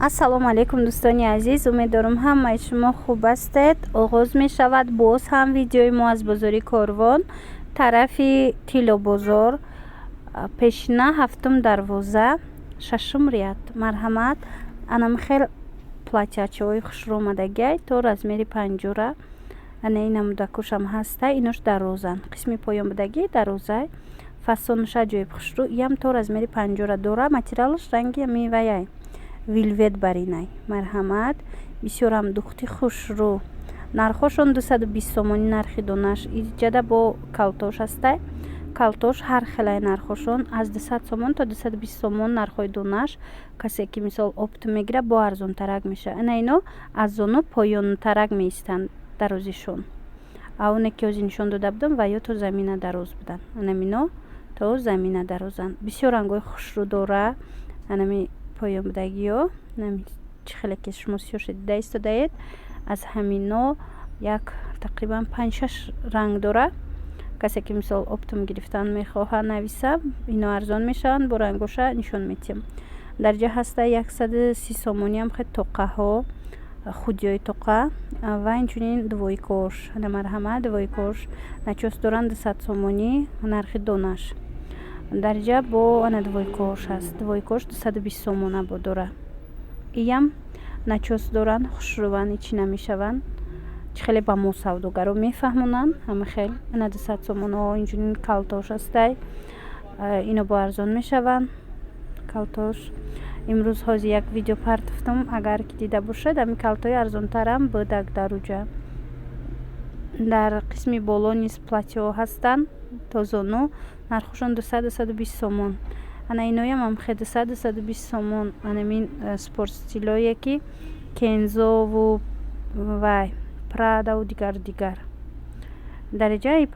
ассалому алайкум дӯстони азиз, умедворам ҳамаи шумо хуб ҳастед. оғоз мешавад боз ҳам видеои мо аз бозори Корвон, тарафи Тилло бозор, пешина 7 дарвоза, 6 ряд. Марҳамат, анамихел платячаҳои хушромадагай то размери панҷура, ана ин намудакушам ҳаста, инош дарозан, қисми поёнбадаги дарозай, фасонуш аҷоиб хушрӯ, иам то размери панҷура дора, материалаш ранги меваяй вилвет баринай. Марҳамат, бисёрам духти хушрӯ. Нархошон 220 сомони нархи донаш. Иҷада бо калтош ҳастай. Калтош ҳар хелай нархошон аз 200 сомон то 220 сомон нархои донаш. Касе ки мисол опт мегира бо арзонтарак меша. Ана ино аз зону поёнтарак меистанд дарозишон. Ауне ки ҳозир нишон дода будам ва ё то замина дароз будан. Анамино то замина дарозан. Бисёр рангои хушрӯ дора. Анами поёнбадагиё нами чӣ хеле ки шумо сиёша дида истодаед. Аз ҳамино як тақрибан 5-6 ранг дора. касе ки мисол оптум гирифтан мехоҳа нависа, ино арзон мешаванд, бо рангоша нишон метиҳам. Дарҷа ҳаста 130 сомониам хед тоқаҳо, худиёи тоқа ва инчунин двойкош. Ана марҳамат, двойкош начос доранд 200 сомонӣ нархи донаш. Дарҷа бо ана двойкош ҳаст. Двойкош 220 сомона бо дора. Иям начос доранд, хушрӯванд, ичи намешаванд. Чӣ хеле ба мо савдогаро мефаҳмонанд. Ҳама хел ана 200 сомоно. Инчунин калтош ҳастай. Ино бо арзон мешаванд. Калтош имрӯз ҳозир як видео партофтам, агар ки дида бошед, ами калтои арзонтарам будак дар уҷа. Дар қисми боло низ платьё ҳастанд то зону, нархошон 200-220 сомон. Ана иноям ам хед 200-220 сомон. Анамин спортстилое ки Кензову вай Прадаву дигар. Дараҷаи